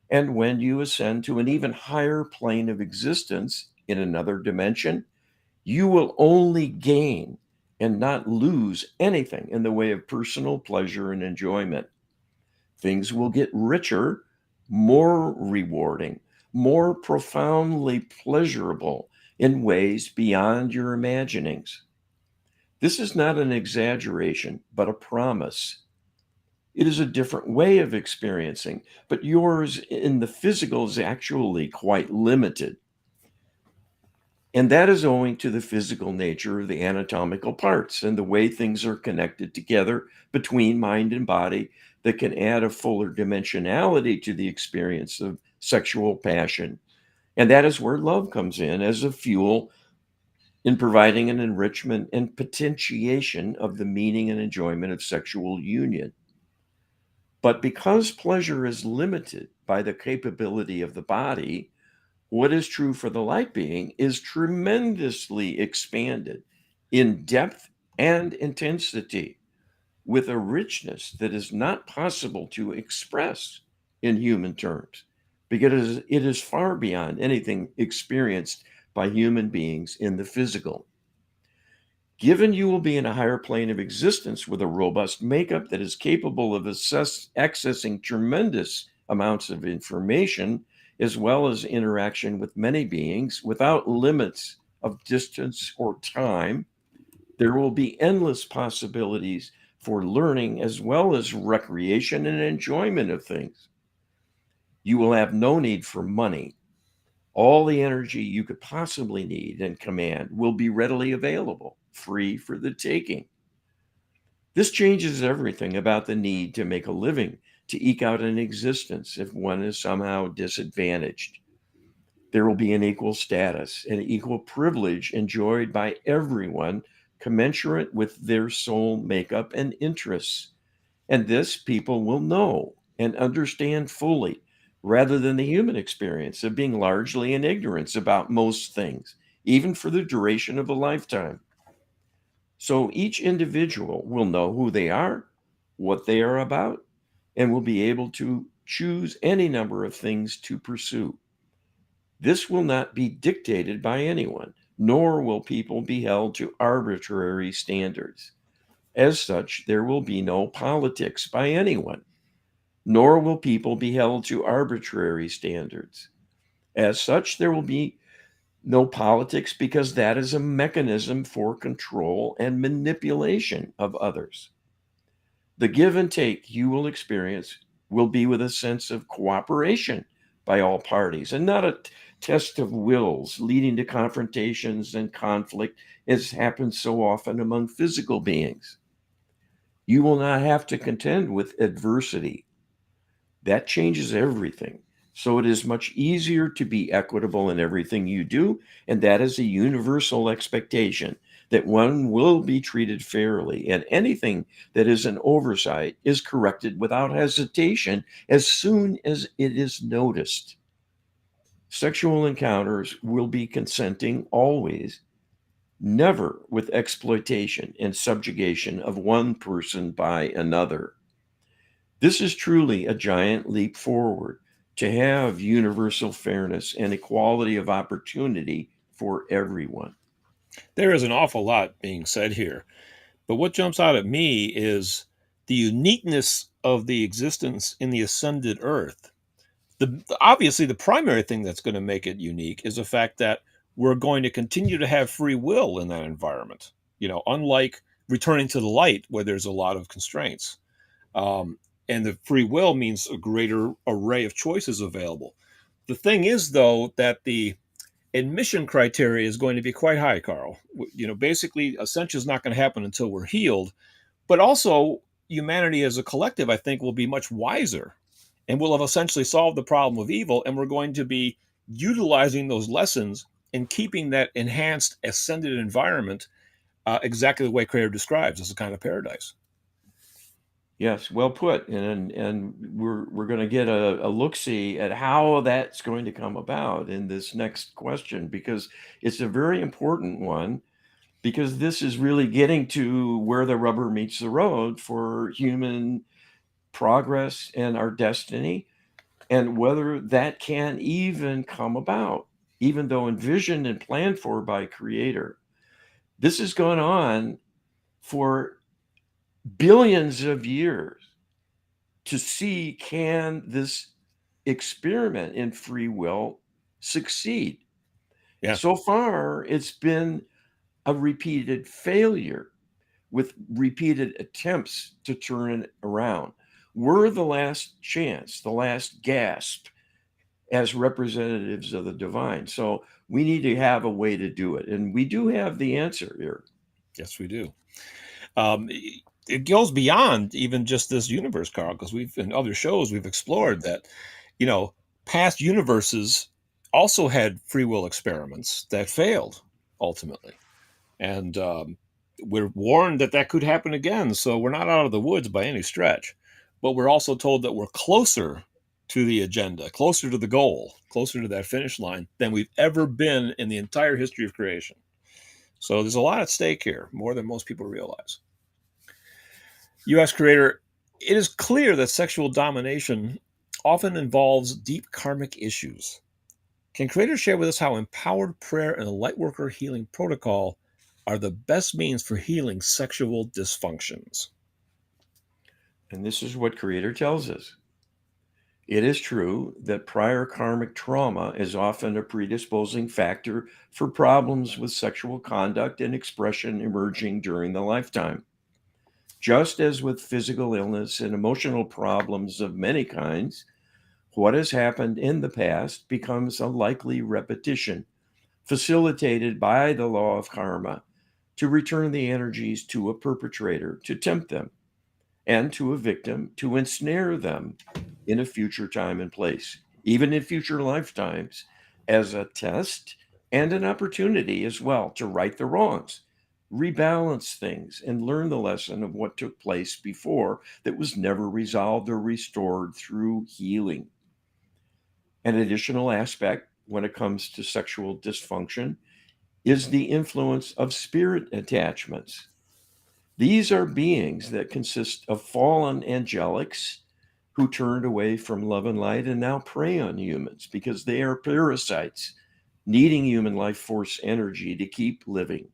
[SPEAKER 2] And when you ascend to an even higher plane of existence in another dimension, you will only gain and not lose anything in the way of personal pleasure and enjoyment. Things will get richer, more rewarding, more profoundly pleasurable in ways beyond your imaginings. This is not an exaggeration, but a promise. It is a different way of experiencing, but yours in the physical is actually quite limited. And that is owing to the physical nature of the anatomical parts and the way things are connected together between mind and body that can add a fuller dimensionality to the experience of sexual passion. And that is where love comes in as a fuel in providing an enrichment and potentiation of the meaning and enjoyment of sexual union. But because pleasure is limited by the capability of the body, what is true for the light being is tremendously expanded in depth and intensity with a richness that is not possible to express in human terms because it is far beyond anything experienced by human beings in the physical. Given you will be in a higher plane of existence with a robust makeup that is capable of accessing tremendous amounts of information, as well as interaction with many beings without limits of distance or time, there will be endless possibilities for learning as well as recreation and enjoyment of things. You will have no need for money. All the energy you could possibly need and command will be readily available, free for the taking. This changes everything about the need to make a living, to eke out an existence if one is somehow disadvantaged. There will be an equal status and equal privilege enjoyed by everyone, commensurate with their soul makeup and interests. And this people will know and understand fully, rather than the human experience of being largely in ignorance about most things, even for the duration of a lifetime. So each individual will know who they are, what they are about, and will be able to choose any number of things to pursue. This will not be dictated by anyone, nor will people be held to arbitrary standards. As such, there will be no politics by anyone, nor will people be held to arbitrary standards. As such, there will be no politics because that is a mechanism for control and manipulation of others. The give and take you will experience will be with a sense of cooperation by all parties and not a test of wills leading to confrontations and conflict as happens so often among physical beings. You will not have to contend with adversity. That changes everything. So it is much easier to be equitable in everything you do, and that is a universal expectation that one will be treated fairly, and anything that is an oversight is corrected without hesitation as soon as it is noticed. Sexual encounters will be consenting always, never with exploitation and subjugation of one person by another. This is truly a giant leap forward to have universal fairness and equality of opportunity for everyone.
[SPEAKER 1] There is an awful lot being said here, but what jumps out at me is the uniqueness of the existence in the ascended Earth. Obviously, the primary thing that's going to make it unique is the fact that we're going to continue to have free will in that environment. Unlike returning to the light where there's a lot of constraints. Um, and the free will means a greater array of choices available. The thing is, though, that the admission criteria is going to be quite high, Carl. Basically, ascension is not going to happen until we're healed, but also humanity as a collective, I think, will be much wiser and we'll have essentially solved the problem of evil. And we're going to be utilizing those lessons and keeping that enhanced ascended environment exactly the way Creator describes as a kind of paradise.
[SPEAKER 2] Yes, well put. And we're going to get a look see at how that's going to come about in this next question because it's a very important one because this is really getting to where the rubber meets the road for human progress and our destiny and whether that can even come about, even though envisioned and planned for by Creator. This has gone on for billions of years to see can this experiment in free will succeed.
[SPEAKER 1] Yeah.
[SPEAKER 2] So far, it's been a repeated failure with repeated attempts to turn it around. We're the last chance, the last gasp as representatives of the divine. So we need to have a way to do it. And we do have the answer here.
[SPEAKER 1] Yes, we do. It goes beyond even just this universe, Carl, because we've in other shows we've explored that, you know, past universes also had free will experiments that failed ultimately. And we're warned that that could happen again. So we're not out of the woods by any stretch. But we're also told that we're closer to the agenda, closer to the goal, closer to that finish line than we've ever been in the entire history of creation. So there's a lot at stake here, more than most people realize. U.S. Creator, it is clear that sexual domination often involves deep karmic issues. Can Creator share with us how empowered prayer and a Lightworker healing protocol are the best means for healing sexual dysfunctions?
[SPEAKER 2] And this is what Creator tells us. It is true that prior karmic trauma is often a predisposing factor for problems with sexual conduct and expression emerging during the lifetime. Just as with physical illness and emotional problems of many kinds, what has happened in the past becomes a likely repetition, facilitated by the law of karma, to return the energies to a perpetrator to tempt them, and to a victim to ensnare them in a future time and place, even in future lifetimes, as a test and an opportunity as well to right the wrongs, rebalance things, and learn the lesson of what took place before that was never resolved or restored through healing. An additional aspect when it comes to sexual dysfunction is the influence of spirit attachments. These are beings that consist of fallen angelics who turned away from love and light and now prey on humans because they are parasites, needing human life force energy to keep living.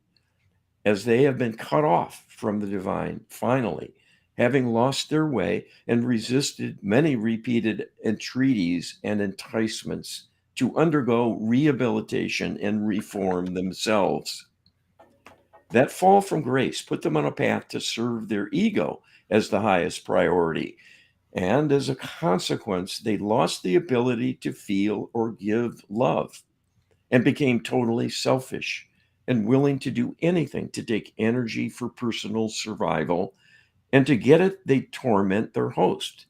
[SPEAKER 2] As they have been cut off from the divine, finally, having lost their way and resisted many repeated entreaties and enticements to undergo rehabilitation and reform themselves. That fall from grace put them on a path to serve their ego as the highest priority. And as a consequence, they lost the ability to feel or give love and became totally selfish and willing to do anything to take energy for personal survival. And to get it, they torment their host.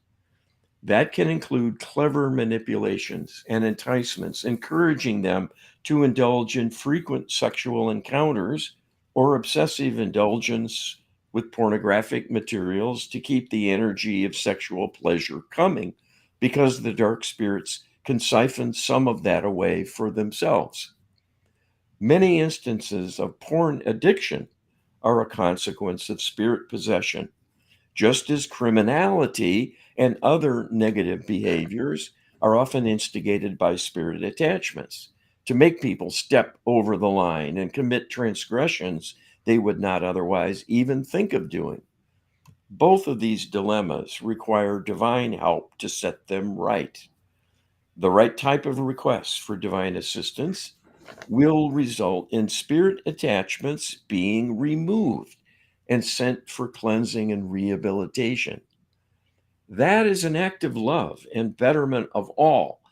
[SPEAKER 2] That can include clever manipulations and enticements, encouraging them to indulge in frequent sexual encounters or obsessive indulgence with pornographic materials to keep the energy of sexual pleasure coming, because the dark spirits can siphon some of that away for themselves. Many instances of porn addiction are a consequence of spirit possession, just as criminality and other negative behaviors are often instigated by spirit attachments to make people step over the line and commit transgressions they would not otherwise even think of doing. Both of these dilemmas require divine help to set them right. The right type of request for divine assistance will result in spirit attachments being removed and sent for cleansing and rehabilitation. That is an act of love and betterment of all,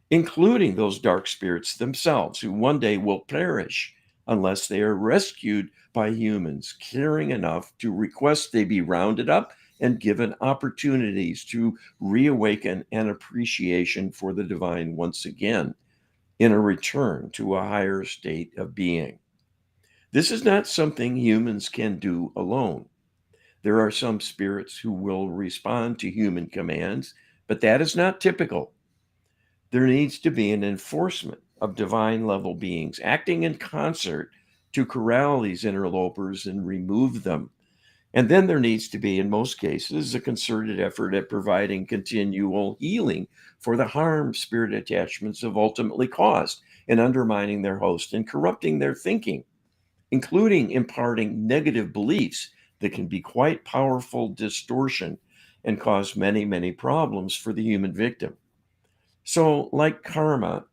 [SPEAKER 2] including those dark spirits themselves, who one day will perish unless they are rescued by humans caring enough to request they be rounded up and given opportunities to reawaken an appreciation for the divine once again in a return to a higher state of being. This is not something humans can do alone. There are some spirits who will respond to human commands, but that is not typical. There needs to be an enforcement of divine level beings acting in concert to corral these interlopers and remove them. And then there needs to be, in most cases, a concerted effort at providing continual healing for the harm spirit attachments have ultimately caused in undermining their host and corrupting their thinking, including imparting negative beliefs that can be quite powerful distortion and cause many, many problems for the human victim. So, like karma,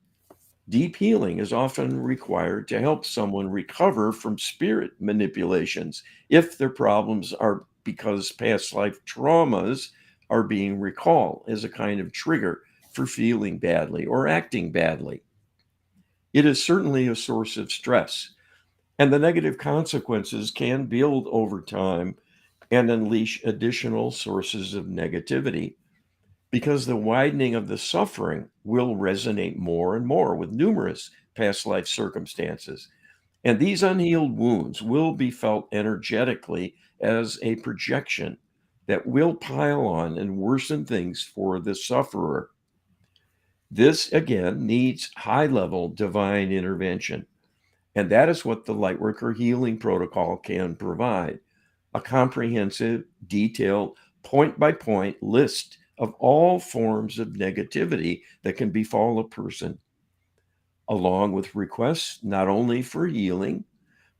[SPEAKER 2] deep healing is often required to help someone recover from spirit manipulations if their problems are because past life traumas are being recalled as a kind of trigger for feeling badly or acting badly. It is certainly a source of stress, and the negative consequences can build over time and unleash additional sources of negativity, because the widening of the suffering will resonate more and more with numerous past life circumstances. And these unhealed wounds will be felt energetically as a projection that will pile on and worsen things for the sufferer. This, again, needs high level divine intervention. And that is what the Lightworker Healing Protocol can provide: a comprehensive, detailed, point by point list of all forms of negativity that can befall a person, along with requests not only for healing,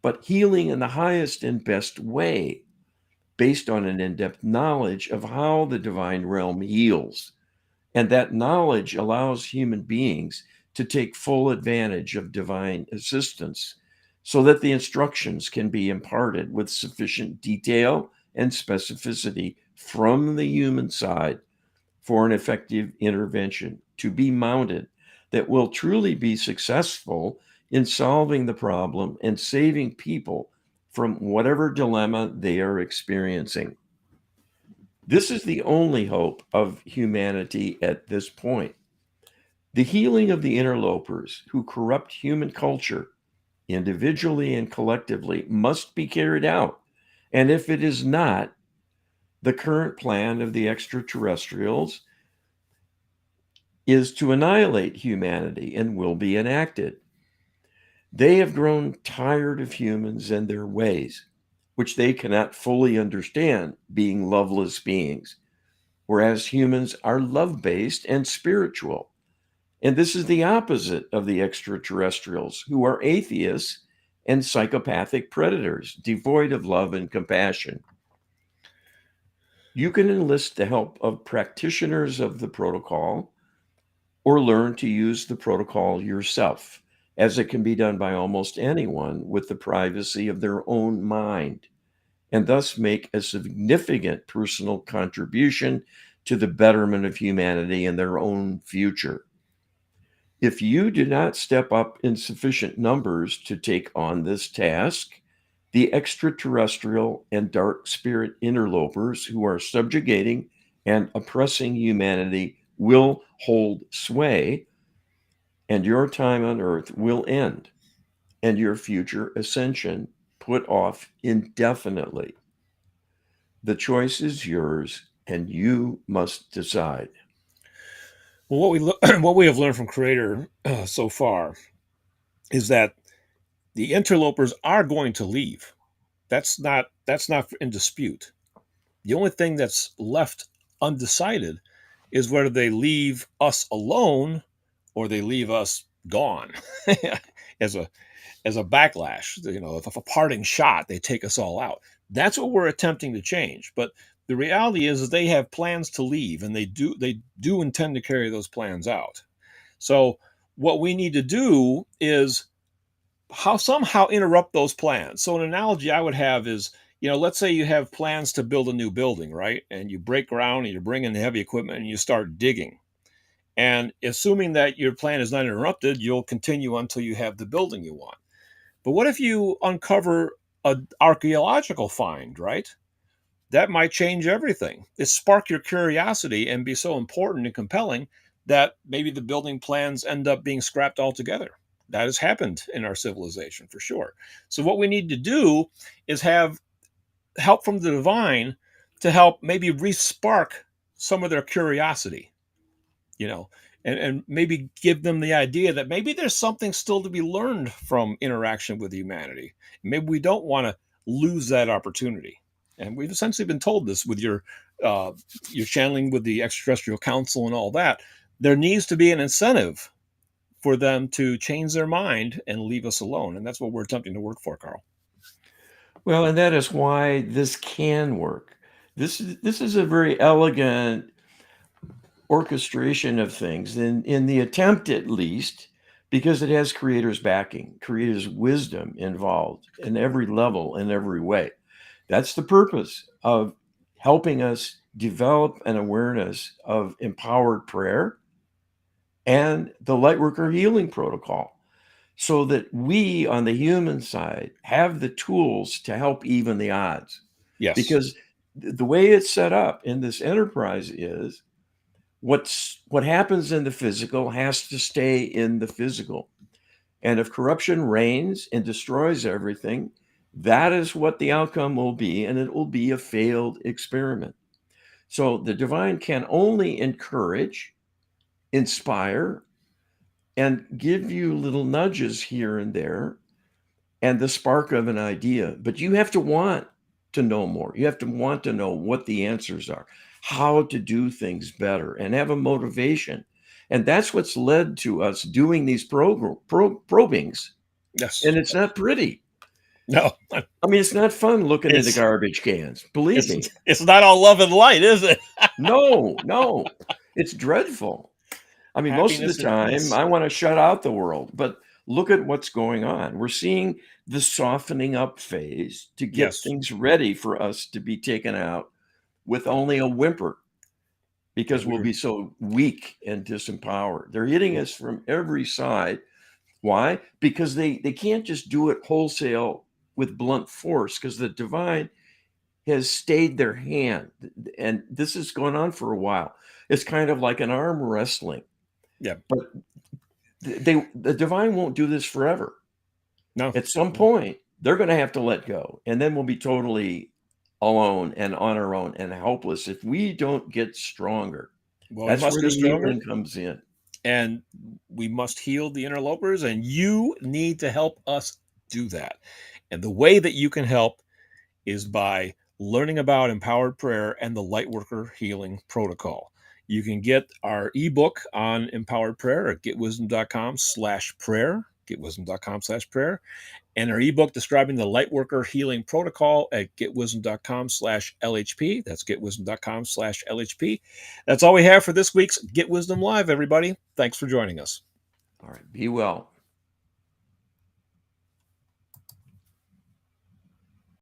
[SPEAKER 2] but healing in the highest and best way, based on an in depth knowledge of how the divine realm heals. And that knowledge allows human beings to take full advantage of divine assistance so that the instructions can be imparted with sufficient detail and specificity from the human side for an effective intervention to be mounted that will truly be successful in solving the problem and saving people from whatever dilemma they are experiencing. This is the only hope of humanity at this point. The healing of the interlopers who corrupt human culture, individually and collectively, must be carried out. And if it is not, the current plan of the extraterrestrials is to annihilate humanity and will be enacted. They have grown tired of humans and their ways, which they cannot fully understand, being loveless beings, whereas humans are love based and spiritual. And this is the opposite of the extraterrestrials, who are atheists and psychopathic predators, devoid of love and compassion. You can enlist the help of practitioners of the protocol or learn to use the protocol yourself, as it can be done by almost anyone with the privacy of their own mind, and thus make a significant personal contribution to the betterment of humanity and their own future. If you do not step up in sufficient numbers to take on this task, the extraterrestrial and dark spirit interlopers who are subjugating and oppressing humanity will hold sway, and your time on earth will end, and your future ascension put off indefinitely. The choice is yours, and you must decide.
[SPEAKER 1] Well, what we have learned from Creator so far is that the interlopers are going to leave. That's not in dispute. The only thing that's left undecided is whether they leave us alone or they leave us gone as a as a backlash. If a parting shot, they take us all out. That's what we're attempting to change. But the reality is they have plans to leave, and they do intend to carry those plans out. So what we need to do is how somehow interrupt those plans. So an analogy I would have is, let's say you have plans to build a new building, right? And you break ground and you bring in the heavy equipment and you start digging. And assuming that your plan is not interrupted, you'll continue until you have the building you want. But what if you uncover an archaeological find, right? That might change everything. It spark your curiosity and be so important and compelling that maybe the building plans end up being scrapped altogether. That has happened in our civilization for sure. So what we need to do is have help from the divine to help maybe re-spark some of their curiosity, you know, and maybe give them the idea that maybe there's something still to be learned from interaction with humanity. Maybe we don't want to lose that opportunity. And we've essentially been told this with your channeling with the extraterrestrial council and all that. There needs to be an incentive for them to change their mind and leave us alone, and that's what we're attempting to work for, Carl.
[SPEAKER 2] Well, and that is why this can work. This is a very elegant orchestration of things in the attempt, at least, because it has creator's backing, creator's wisdom involved in every level, in every way. That's the purpose of helping us develop an awareness of empowered prayer and the Lightworker Healing Protocol, so that we on the human side have the tools to help even the odds.
[SPEAKER 1] Yes.
[SPEAKER 2] Because the way it's set up in this enterprise is what happens in the physical has to stay in the physical. And if corruption reigns and destroys everything, that is what the outcome will be, and it will be a failed experiment. So the divine can only encourage, inspire, and give you little nudges here and there and the spark of an idea. But you have to want to know more. You have to want to know what the answers are, how to do things better, and have a motivation. And that's what's led to us doing these probings.
[SPEAKER 1] Yes.
[SPEAKER 2] And it's not pretty.
[SPEAKER 1] No,
[SPEAKER 2] I mean, it's not fun looking into
[SPEAKER 1] It's-
[SPEAKER 2] garbage cans. Believe me.
[SPEAKER 1] it's not all love and light, is it?
[SPEAKER 2] No, it's dreadful. I mean, most of
[SPEAKER 1] Happiness
[SPEAKER 2] the
[SPEAKER 1] and
[SPEAKER 2] time,
[SPEAKER 1] peace.
[SPEAKER 2] I want to shut out the world, but look at what's going on. We're seeing the softening up phase to get
[SPEAKER 1] Yes.
[SPEAKER 2] things ready for us to be taken out with only a whimper because we'll be so weak and disempowered. They're hitting us from every side. Why? Because they can't just do it wholesale with blunt force because the divine has stayed their hand. And this has gone on for a while. It's kind of like an arm wrestling.
[SPEAKER 1] Yeah.
[SPEAKER 2] But the divine won't do this forever.
[SPEAKER 1] No.
[SPEAKER 2] At some point, they're going to have to let go. And then we'll be totally alone and on our own and helpless if we don't get stronger.
[SPEAKER 1] Well,
[SPEAKER 2] That's
[SPEAKER 1] we must
[SPEAKER 2] where
[SPEAKER 1] get
[SPEAKER 2] the
[SPEAKER 1] stronger,
[SPEAKER 2] healing comes in.
[SPEAKER 1] and we must heal the interlopers, and you need to help us do that. And the way that you can help is by learning about empowered prayer and the Lightworker Healing Protocol. You can get our ebook on empowered prayer at getwisdom.com/prayer, getwisdom.com/prayer, and our ebook describing the Lightworker Healing Protocol at getwisdom.com/LHP. That's getwisdom.com/LHP. That's all we have for this week's Get Wisdom Live, everybody. Thanks for joining us.
[SPEAKER 2] All right. Be well.